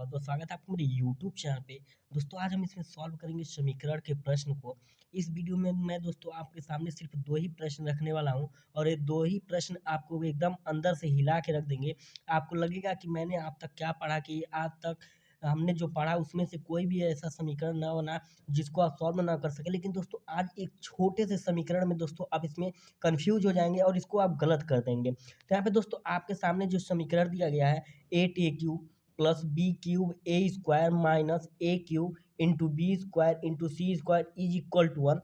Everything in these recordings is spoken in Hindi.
बहुत-बहुत स्वागत है आपका मेरे यूट्यूब चैनल पे। दोस्तों आज हम इसमें सॉल्व करेंगे समीकरण के प्रश्न को। इस वीडियो में मैं दोस्तों आपके सामने सिर्फ़ 2 ही प्रश्न रखने वाला हूँ और ये 2 ही प्रश्न आपको एकदम अंदर से हिला के रख देंगे। आपको लगेगा कि मैंने अब तक क्या पढ़ा कि आज तक हमने जो पढ़ा उसमें से कोई भी ऐसा समीकरण ना बना जिसको आप सॉल्व ना कर सकें। लेकिन दोस्तों आज एक छोटे से समीकरण में दोस्तों आप इसमें कन्फ्यूज़ हो जाएँगे और इसको आप गलत कर देंगे। तो यहाँ पे दोस्तों आपके सामने जो समीकरण दिया गया है 8a³ plus b³ a² minus a³ into b² into c² is equal to 1।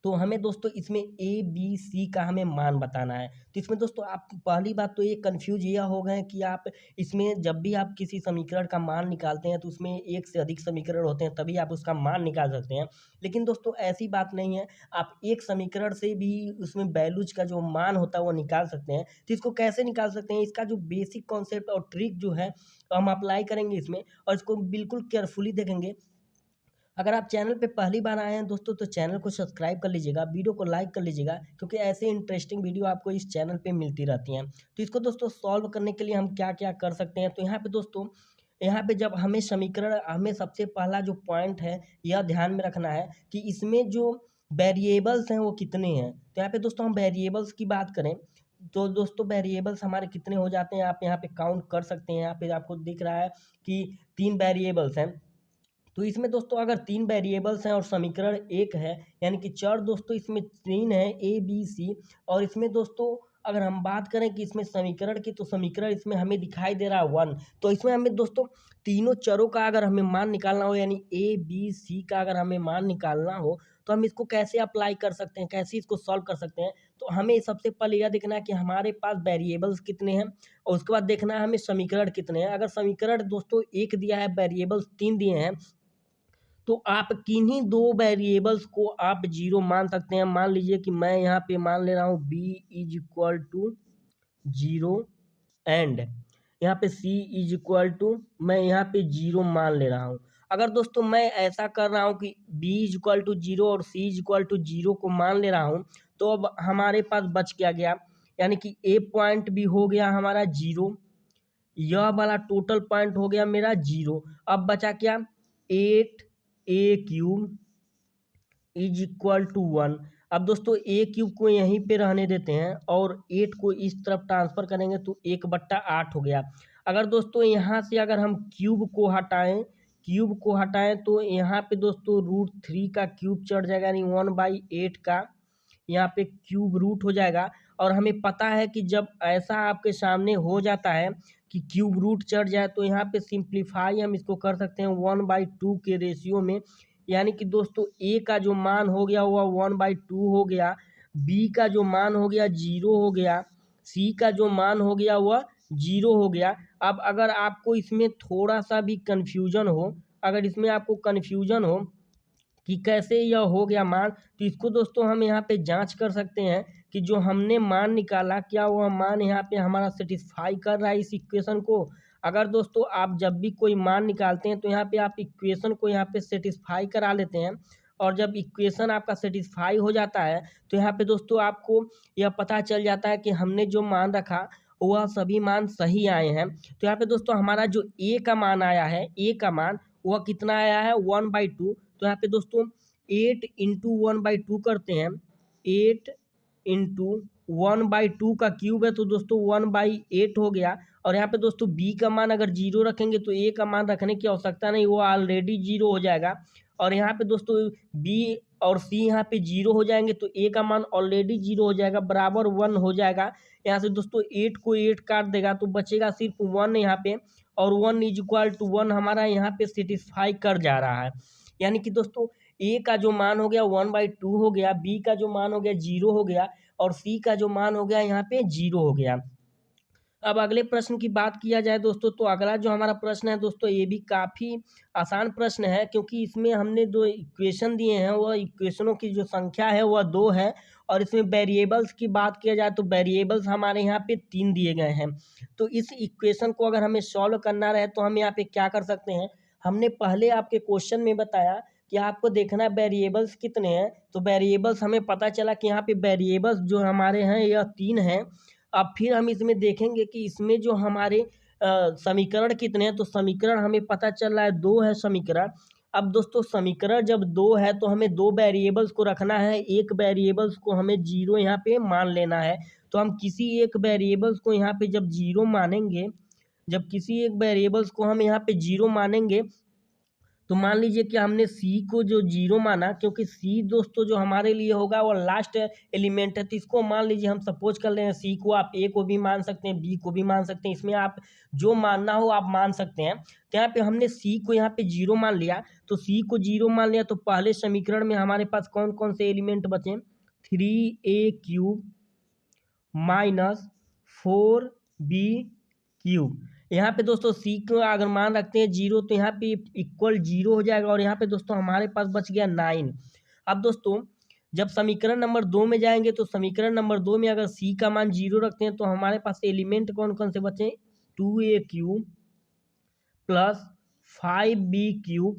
तो हमें दोस्तों इसमें ए बी सी का हमें मान बताना है। तो इसमें दोस्तों आप पहली बात तो ये कन्फ्यूज यह हो गए कि आप इसमें जब भी आप किसी समीकरण का मान निकालते हैं तो उसमें एक से अधिक समीकरण होते हैं तभी आप उसका मान निकाल सकते हैं। लेकिन दोस्तों ऐसी बात नहीं है, आप एक समीकरण से भी उसमें वैल्यूज का जो मान होता है वो निकाल सकते हैं। तो इसको कैसे निकाल सकते हैं, इसका जो बेसिक कॉन्सेप्ट और ट्रिक जो है हम अप्लाई करेंगे इसमें और इसको बिल्कुल केयरफुली देखेंगे। अगर आप चैनल पे पहली बार आए हैं दोस्तों तो चैनल को सब्सक्राइब कर लीजिएगा, वीडियो को लाइक कर लीजिएगा क्योंकि ऐसे इंटरेस्टिंग वीडियो आपको इस चैनल पे मिलती रहती हैं। तो इसको दोस्तों सॉल्व करने के लिए हम क्या-क्या कर सकते हैं, तो यहाँ पे दोस्तों यहाँ पे जब हमें समीकरण हमें सबसे पहला जो पॉइंट है यह ध्यान में रखना है कि इसमें जो वेरिएबल्स हैं वो कितने हैं। तो यहाँ पे दोस्तों हम वेरिएबल्स की बात करें तो दोस्तों वेरिएबल्स हमारे कितने हो जाते हैं आप यहाँ पे काउंट कर सकते हैं। यहाँ पे आपको दिख रहा है कि 3 वेरिएबल्स हैं। तो इसमें दोस्तों अगर 3 वेरिएबल्स हैं और समीकरण 1 है, यानी कि चर दोस्तों इसमें 3 है ए, बी, सी। और इसमें दोस्तों अगर हम बात करें कि इसमें समीकरण की तो समीकरण इसमें हमें दिखाई दे रहा है 1। तो इसमें हमें दोस्तों तीनों चरों का अगर हमें मान निकालना हो यानी ए, बी, सी का अगर हमें मान निकालना हो तो हम इसको कैसे अप्लाई कर सकते हैं, कैसे इसको सॉल्व कर सकते हैं। तो हमें सबसे पहले यह देखना है कि हमारे पास वेरिएबल्स कितने हैं और उसके बाद देखना है हमें समीकरण कितने हैं। अगर समीकरण दोस्तों 1 दिया है, वेरिएबल्स 3 दिए हैं, तो आप किन्हीं 2 वेरिएबल्स को आप 0 मान सकते हैं। मान लीजिए कि मैं यहाँ पे मान ले रहा हूँ b is equal to 0 and यहाँ पे c इज इक्वल टू मैं यहाँ पे 0 मान ले रहा हूँ। अगर दोस्तों मैं ऐसा कर रहा हूँ कि b इज इक्वल टू 0 और c इज इक्वल टू 0 को मान ले रहा हूँ तो अब हमारे पास बच क्या गया, यानी कि a पॉइंट भी हो गया हमारा 0, यह वाला टोटल पॉइंट हो गया मेरा 0। अब बचा क्या, 8a³ इज इक्वल टू 1। अब दोस्तों a³ को यहीं पे रहने देते हैं और 8 को इस तरफ ट्रांसफर करेंगे तो 1/8 हो गया। अगर दोस्तों यहाँ से अगर हम क्यूब को हटाएं तो यहाँ पे दोस्तों √3 का क्यूब चढ़ जाएगा, यानी 1/8 का यहाँ पे क्यूब रूट हो जाएगा। और हमें पता है कि जब ऐसा आपके सामने हो जाता है कि क्यूब रूट चढ़ जाए तो यहाँ पे सिंप्लीफाई हम इसको कर सकते हैं 1/2 के रेशियो में। यानी कि दोस्तों ए का जो मान हो गया वह 1/2 हो गया, बी का जो मान हो गया 0 हो गया, सी का जो मान हो गया वह 0 हो गया। अब अगर आपको इसमें थोड़ा सा भी कन्फ्यूजन हो, अगर इसमें आपको कन्फ्यूजन हो कि कैसे यह हो गया मान, तो इसको दोस्तों हम यहाँ पे जांच कर सकते हैं कि जो हमने मान निकाला क्या वह मान यहाँ पे हमारा सेटिस्फाई कर रहा है इस इक्वेशन को। अगर दोस्तों आप जब भी कोई मान निकालते हैं तो यहाँ पे आप इक्वेशन को यहाँ पे सेटिस्फाई करा लेते हैं और जब इक्वेशन आपका सेटिस्फाई हो जाता है तो यहाँ पे दोस्तों आपको यह पता चल जाता है कि हमने जो मान रखा वह सभी मान सही आए हैं। तो यहाँ पे दोस्तों हमारा जो ए का मान आया है, ए का मान वह कितना आया है 1/2। तो यहाँ पे दोस्तों 8 इंटू 1/2 करते हैं, 8 इंटू 1/2 का क्यूब है तो दोस्तों 1/8 हो गया। और यहाँ पे दोस्तों बी का मान अगर 0 रखेंगे तो ए का मान रखने की आवश्यकता नहीं, वो ऑलरेडी 0 हो जाएगा। और यहाँ पे दोस्तों बी और सी यहाँ पे 0 हो जाएंगे तो ए का मान ऑलरेडी 0 हो जाएगा, बराबर 1 हो जाएगा। यहाँ से दोस्तों 8 को 8 काट देगा तो बचेगा सिर्फ 1 यहाँ पे, और 1 इज इक्वल टू 1 हमारा यहाँ पे सेटिस्फाई कर जा रहा है। यानी कि दोस्तों ए का जो मान हो गया 1/2 हो गया, बी का जो मान हो गया 0 हो गया और सी का जो मान हो गया यहाँ पे 0 हो गया। अब अगले प्रश्न की बात किया जाए दोस्तों तो अगला जो हमारा प्रश्न है दोस्तों ये भी काफ़ी आसान प्रश्न है, क्योंकि इसमें हमने 2 इक्वेशन दिए हैं, वह इक्वेशनों की जो संख्या है वह 2 है। और इसमें वेरिएबल्स की बात किया जाए तो वेरिएबल्स हमारे यहाँ पे 3 दिए गए हैं। तो इस इक्वेशन को अगर हमें सॉल्व करना रहे तो हम यहाँ पे क्या कर सकते हैं, हमने पहले आपके क्वेश्चन में बताया कि आपको देखना है वेरिएबल्स कितने हैं। तो वेरिएबल्स हमें पता चला कि यहाँ पे वेरिएबल्स जो हमारे हैं यह 3 हैं। अब फिर हम इसमें देखेंगे कि इसमें जो हमारे समीकरण कितने हैं, तो समीकरण हमें पता चल रहा है 2 है समीकरण। अब दोस्तों समीकरण जब 2 है तो हमें 2 वेरिएबल्स को रखना है, एक वेरिएबल्स को हमें 0 यहाँ पे मान लेना है। तो हम किसी एक वेरिएबल्स को यहाँ पे जब 0 मानेंगे, जब किसी एक वेरिएबल्स को हम यहाँ पे 0 मानेंगे, तो मान लीजिए कि हमने सी को जो 0 माना, क्योंकि सी दोस्तों जो हमारे लिए होगा वो लास्ट एलिमेंट है, तो इसको मान लीजिए हम सपोज कर रहे हैं सी को, आप ए को भी मान सकते हैं, बी को भी मान सकते हैं, इसमें आप जो मानना हो आप मान सकते हैं। तो यहाँ पे हमने सी को यहाँ पे 0 मान लिया, तो सी को 0 मान लिया, तो पहले समीकरण में हमारे पास कौन कौन से एलिमेंट बचे, 3a³ माइनस 4b³ यहाँ पे दोस्तों सी को अगर मान रखते हैं 0, तो यहाँ पे इक्वल 0 हो जाएगा, और यहाँ पे दोस्तों हमारे पास बच गया 9। अब दोस्तों जब समीकरण नंबर 2 में जाएंगे, तो समीकरण नंबर 2 में अगर सी का मान 0 रखते हैं, तो हमारे पास एलिमेंट कौन कौन से बचे, 2a³ plus 5b³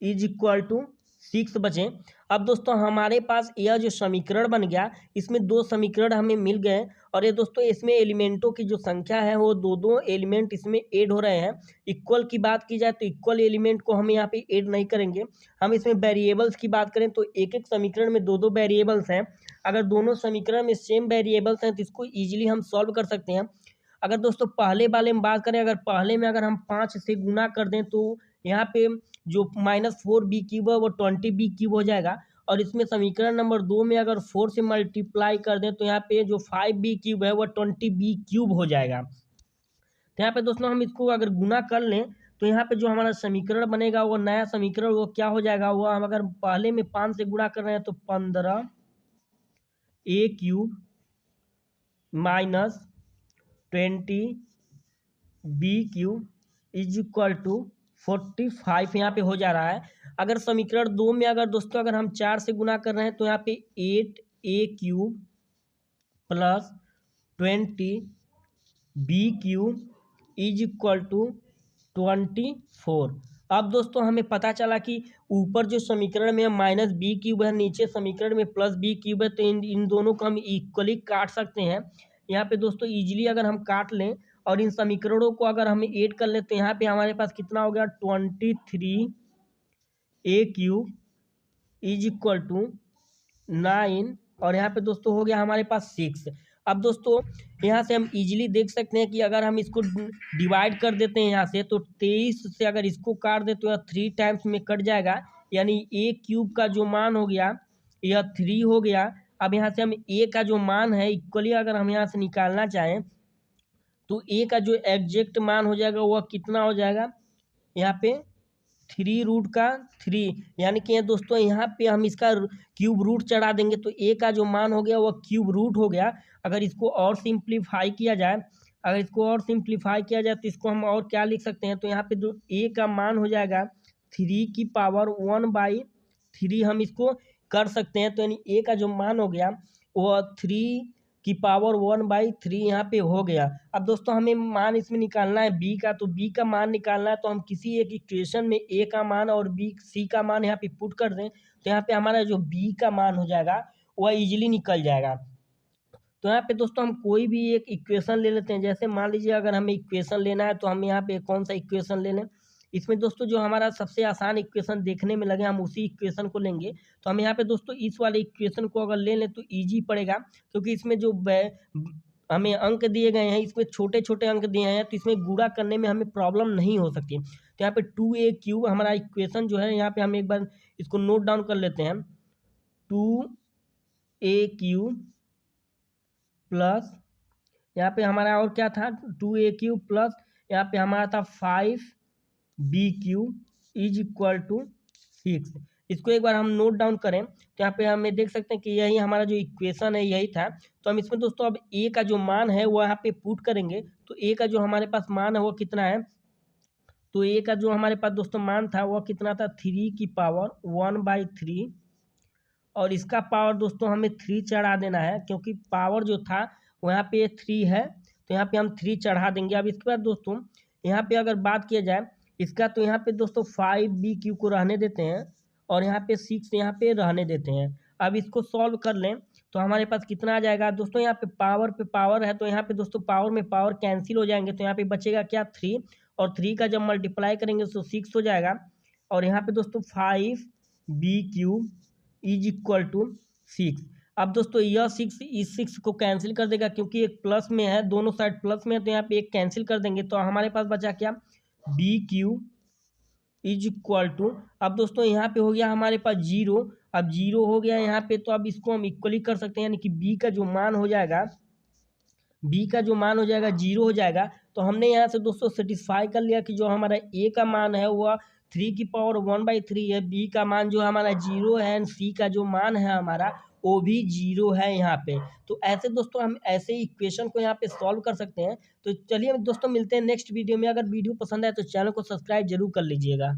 is equal to 6 बचे। अब दोस्तों हमारे पास यह जो समीकरण बन गया, इसमें 2 समीकरण हमें मिल गए, और ये दोस्तों इसमें एलिमेंटों की जो संख्या है वो 2 एलिमेंट इसमें ऐड हो रहे हैं। इक्वल की बात की जाए तो इक्वल एलिमेंट को हम यहाँ पे ऐड नहीं करेंगे। हम इसमें वेरिएबल्स की बात करें तो एक एक समीकरण में 2 वेरिएबल्स हैं। अगर दोनों समीकरण में सेम वेरिएबल्स हैं तो इसको ईजिली हम सॉल्व कर सकते हैं। अगर दोस्तों पहले वाले में बात करें, अगर पहले में अगर हम 5 से गुना कर दें, तो यहाँ पे जो -4b³ है वो 20b³ हो जाएगा, और इसमें समीकरण नंबर 2 में अगर 4 से मल्टीप्लाई कर दें, तो यहाँ पे जो 5b³ है वो 20b³ हो जाएगा। तो यहाँ पे दोस्तों हम इसको अगर गुना कर लें, तो यहाँ पे जो हमारा समीकरण बनेगा वो नया समीकरण वो क्या हो जाएगा, वो हम अगर पहले में 5 से गुणा कर रहे हैं तो 15a³ minus 20b³ is equal to 45 यहाँ पे हो जा रहा है। अगर समीकरण 2 में अगर दोस्तों अगर हम 4 से गुना कर रहे हैं, तो यहाँ पे 8a³ plus 20b³ is equal to 24। अब दोस्तों हमें पता चला कि ऊपर जो समीकरण में -b³ है, नीचे समीकरण में +b³ है, तो इन दोनों को हम इक्वली काट सकते हैं। यहाँ पे दोस्तों इजीली अगर हम काट लें और इन समीकरणों को अगर हम ऐड कर लें, तो यहाँ पे हमारे पास कितना हो गया, 23a³ इज इक्वल टू 9, और यहाँ पे दोस्तों हो गया हमारे पास 6। अब दोस्तों यहाँ से हम इजीली देख सकते हैं कि अगर हम इसको डिवाइड कर देते हैं यहाँ से, तो 23 से अगर इसको काट दे तो यह 3 टाइम्स में कट जाएगा, यानी a³ का जो मान हो गया यह 3 हो गया। अब यहाँ से हम a का जो मान है इक्वली अगर हम यहाँ से निकालना चाहें, तो a का जो एग्जैक्ट मान हो जाएगा वह कितना हो जाएगा, यहाँ पे 3√3, यानी कि दोस्तों यहाँ पे हम इसका क्यूब रूट चढ़ा देंगे, तो a का जो मान हो गया वह क्यूब रूट हो गया। अगर इसको और सिंप्लीफाई किया जाए, तो इसको हम और क्या लिख सकते हैं, तो यहाँ पे जो a का मान हो जाएगा 3/1/3 हम इसको कर सकते हैं। तो यानी a का जो मान हो गया वह 3/1/3 यहाँ पे हो गया। अब दोस्तों हमें मान इसमें निकालना है b का, तो b का मान निकालना है, तो हम किसी एक इक्वेशन में a का मान और c का मान यहाँ पे पुट कर दें, तो यहाँ पे हमारा जो b का मान हो जाएगा वह इजीली निकल जाएगा। तो यहाँ पे दोस्तों हम कोई भी एक इक्वेशन ले लेते हैं। जैसे मान लीजिए अगर हमें इक्वेशन लेना है, तो हम यहाँ पे कौन सा इक्वेशन ले लें, इसमें दोस्तों जो हमारा सबसे आसान इक्वेशन देखने में लगे हम उसी इक्वेशन को लेंगे। तो हम यहाँ पे दोस्तों इस वाले इक्वेशन को अगर ले लें तो ईजी पड़ेगा, क्योंकि इसमें जो हमें अंक दिए गए हैं इसमें छोटे छोटे अंक दिए हैं, तो इसमें गुणा करने में हमें प्रॉब्लम नहीं हो सकती। तो यहाँ पे 2a³ हमारा इक्वेशन जो है, यहाँ पे हम एक बार इसको नोट डाउन कर लेते हैं। 2a³ प्लस यहाँ पे हमारा और क्या था, 2a³ प्लस यहाँ पे हमारा था 5b³ इज इक्वल टू 6। इसको एक बार हम नोट डाउन करें, तो यहाँ पे हमें देख सकते हैं कि यही हमारा जो इक्वेशन है यही था। तो हम इसमें दोस्तों अब a का जो मान है वो यहाँ पे पुट करेंगे, तो a का जो हमारे पास मान है वो कितना है, तो a का जो हमारे पास दोस्तों मान था वह कितना था, 3/1/3, और इसका पावर दोस्तों हमें 3 चढ़ा देना है, क्योंकि पावर जो था वो यहाँ पे 3 है, तो यहाँ पे हम 3 चढ़ा देंगे। अब इसके बाद दोस्तों यहाँ पे अगर बात किया जाए इसका, तो यहाँ पे दोस्तों 5b³ को रहने देते हैं, और यहाँ पे 6 यहाँ पे रहने देते हैं। अब इसको सॉल्व कर लें, तो हमारे पास कितना आ जाएगा दोस्तों, यहाँ पे पावर है तो यहाँ पे दोस्तों पावर में पावर कैंसिल हो जाएंगे, तो यहाँ पे बचेगा क्या 3, और 3 का जब मल्टीप्लाई करेंगे तो 6 हो जाएगा। और यहाँ पे दोस्तों 5b³ इज इक्वल टू 6। अब दोस्तों यह 6 इस 6 को कैंसिल कर देगा, क्योंकि एक प्लस में है, दोनों साइड प्लस में है, तो यहाँ पे एक कैंसिल कर देंगे, तो हमारे पास बचा क्या b³ इज इक्वल टू, अब दोस्तों यहाँ पे हो गया हमारे पास 0। अब 0 हो गया यहाँ पे, तो अब इसको हम इक्वली कर सकते हैं, यानी कि b का जो मान हो जाएगा, 0 हो जाएगा। तो हमने यहाँ से दोस्तों सेटिस्फाई कर लिया कि जो हमारा a का मान है वह 3⁻1/3 है, b का मान जो हमारा 0 है, एंड c का जो मान है हमारा वो भी 0 है यहाँ पे। तो ऐसे दोस्तों हम ऐसे इक्वेशन को यहाँ पे सॉल्व कर सकते हैं। तो चलिए दोस्तों मिलते हैं नेक्स्ट वीडियो में। अगर वीडियो पसंद आए तो चैनल को सब्सक्राइब जरूर कर लीजिएगा।